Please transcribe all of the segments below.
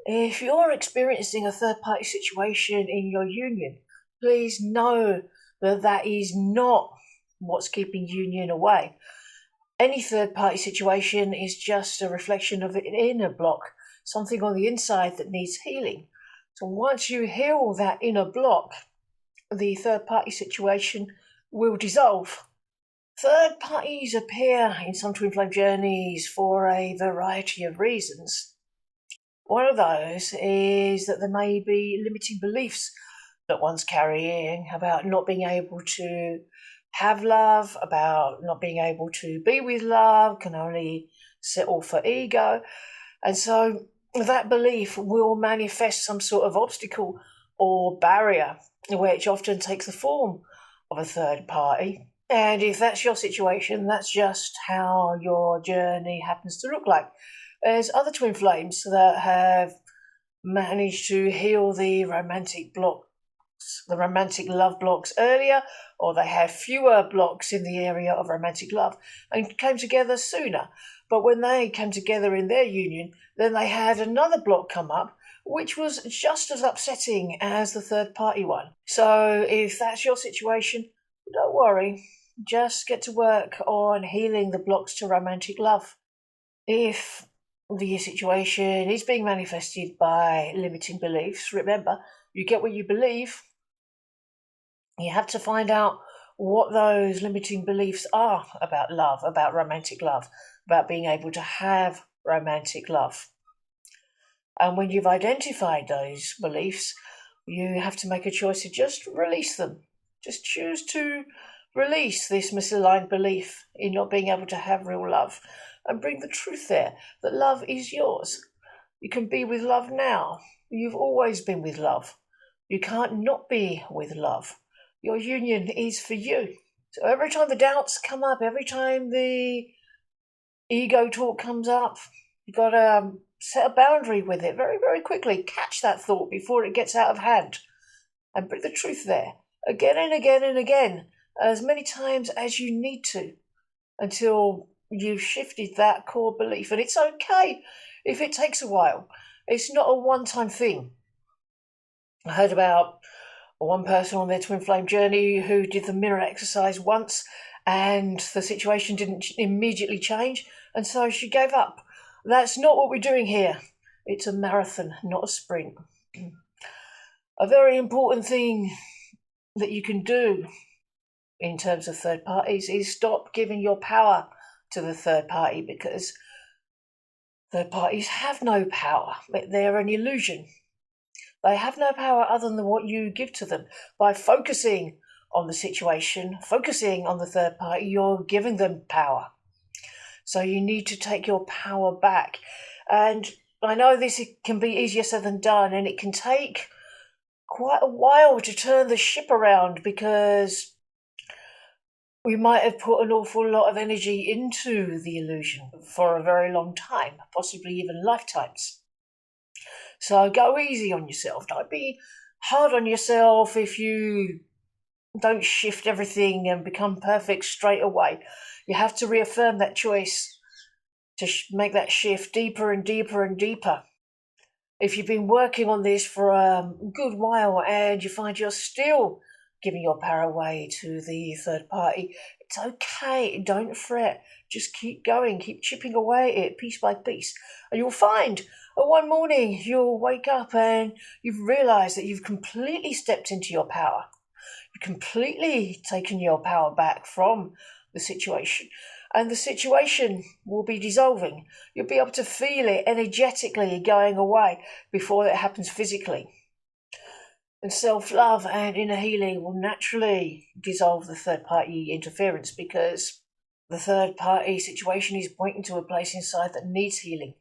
If you're experiencing a third party situation in your union, please know that that is not what's keeping union away. Any third party situation is just a reflection of an inner block, something on the inside that needs healing. So once you heal that inner block, the third party situation will dissolve. Third parties appear in some twin flame journeys for a variety of reasons. One of those is that there may be limiting beliefs that one's carrying about not being able to have love, about not being able to be with love, can only settle for ego. And so that belief will manifest some sort of obstacle or barrier, which often takes the form of a third party. And if that's your situation, that's just how your journey happens to look like. There's other twin flames that have managed to heal the romantic blocks, the romantic love blocks earlier, or they have fewer blocks in the area of romantic love and came together sooner. But when they came together in their union, then they had another block come up, which was just as upsetting as the third party one. So if that's your situation, don't worry. Just get to work on healing the blocks to romantic love. If the situation is being manifested by limiting beliefs, remember, you get what you believe. You have to find out what those limiting beliefs are about love, about romantic love, about being able to have romantic love. And when you've identified those beliefs, you have to make a choice to just release them. Just choose to release this misaligned belief in not being able to have real love and bring the truth there that love is yours. You can be with love now. You've always been with love. You can't not be with love. Your union is for you. So every time the doubts come up, every time the ego talk comes up, you've got to set a boundary with it very, very quickly. Catch that thought before it gets out of hand and bring the truth there again and again and again, as many times as you need to until you've shifted that core belief. And it's okay if it takes a while. It's not a one-time thing. I heard about one person on their twin flame journey who did the mirror exercise once and the situation didn't immediately change, and so she gave up. That's not what we're doing here. It's a marathon, not a sprint. A very important thing that you can do in terms of third parties is stop giving your power to the third party, because third parties have no power. They're an illusion. They have no power other than what you give to them. By focusing on the situation, focusing on the third party, you're giving them power. So you need to take your power back. And I know this can be easier said than done, and it can take quite a while to turn the ship around, because we might have put an awful lot of energy into the illusion for a very long time, possibly even lifetimes. So go easy on yourself. Don't be hard on yourself if you don't shift everything and become perfect straight away. You have to reaffirm that choice to make that shift deeper and deeper and deeper. If you've been working on this for a good while and you find you're still giving your power away to the third party, it's okay. Don't fret. Just keep going. Keep chipping away at it piece by piece. And you'll find one morning you'll wake up and you've realized that you've completely stepped into your power. You've completely taken your power back from the situation. And the situation will be dissolving. You'll be able to feel it energetically going away before it happens physically. And self-love and inner healing will naturally dissolve the third-party interference, because the third-party situation is pointing to a place inside that needs healing.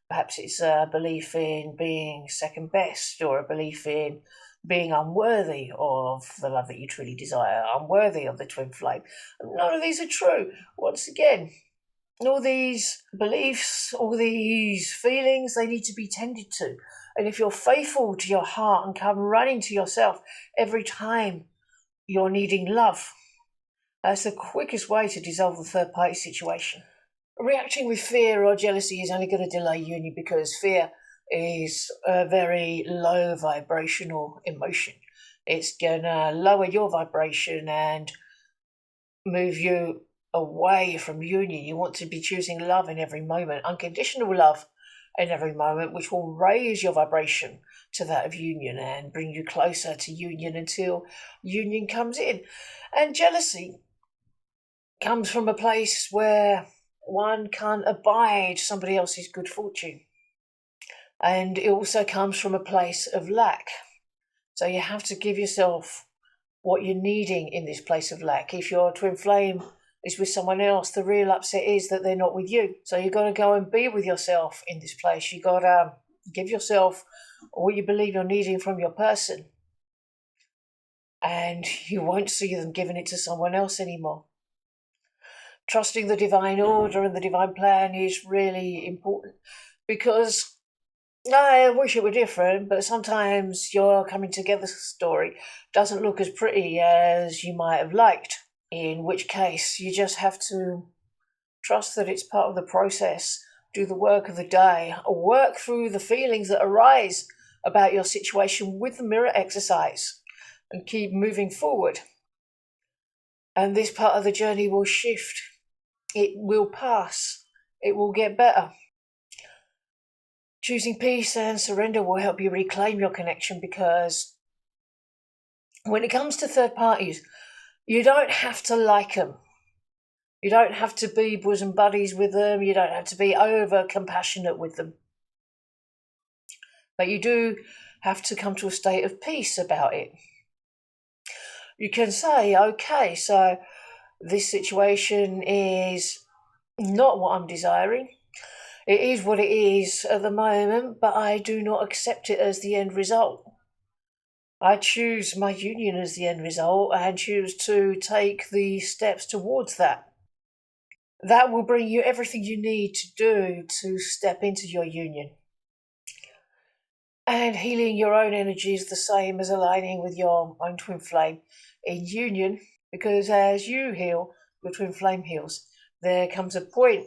Perhaps it's a belief in being second best, or a belief in being unworthy of the love that you truly desire, unworthy of the twin flame. None of these are true. Once again, all these beliefs, all these feelings, they need to be tended to. And if you're faithful to your heart and come running to yourself every time you're needing love, that's the quickest way to dissolve the third party situation. Reacting with fear or jealousy is only going to delay union, because fear is a very low vibrational emotion. It's gonna lower your vibration and move you away from union. You want to be choosing love in every moment, unconditional love in every moment, which will raise your vibration to that of union and bring you closer to union until union comes in. And jealousy comes from a place where one can't abide somebody else's good fortune. And it also comes from a place of lack. So you have to give yourself what you're needing in this place of lack. If your twin flame is with someone else, the real upset is that they're not with you. So you've got to go and be with yourself in this place. You've got to give yourself what you believe you're needing from your person. And you won't see them giving it to someone else anymore. Trusting the divine order and the divine plan is really important, because I wish it were different, but sometimes your coming together story doesn't look as pretty as you might have liked, in which case you just have to trust that it's part of the process, do the work of the day, work through the feelings that arise about your situation with the mirror exercise, and keep moving forward. And this part of the journey will shift. It will pass. It will get better. Choosing peace and surrender will help you reclaim your connection, because when it comes to third parties, you don't have to like them. You don't have to be bosom buddies with them. You don't have to be over compassionate with them. But you do have to come to a state of peace about it. You can say, okay, so this situation is not what I'm desiring. It is what it is at the moment, but I do not accept it as the end result. I choose my union as the end result and choose to take the steps towards that. That will bring you everything you need to do to step into your union. And healing your own energy is the same as aligning with your own twin flame in union, because as you heal, your twin flame heals. There comes a point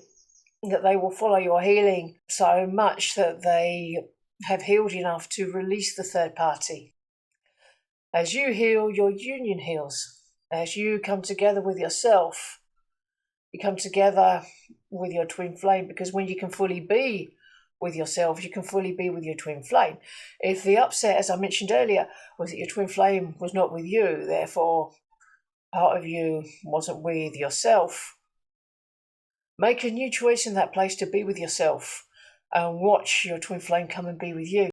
that they will follow your healing so much that they have healed enough to release the third party. As you heal, your union heals. As you come together with yourself, you come together with your twin flame, because when you can fully be with yourself, you can fully be with your twin flame. If the upset, as I mentioned earlier, was that your twin flame was not with you, therefore part of you wasn't with yourself, make a new choice in that place to be with yourself and watch your twin flame come and be with you.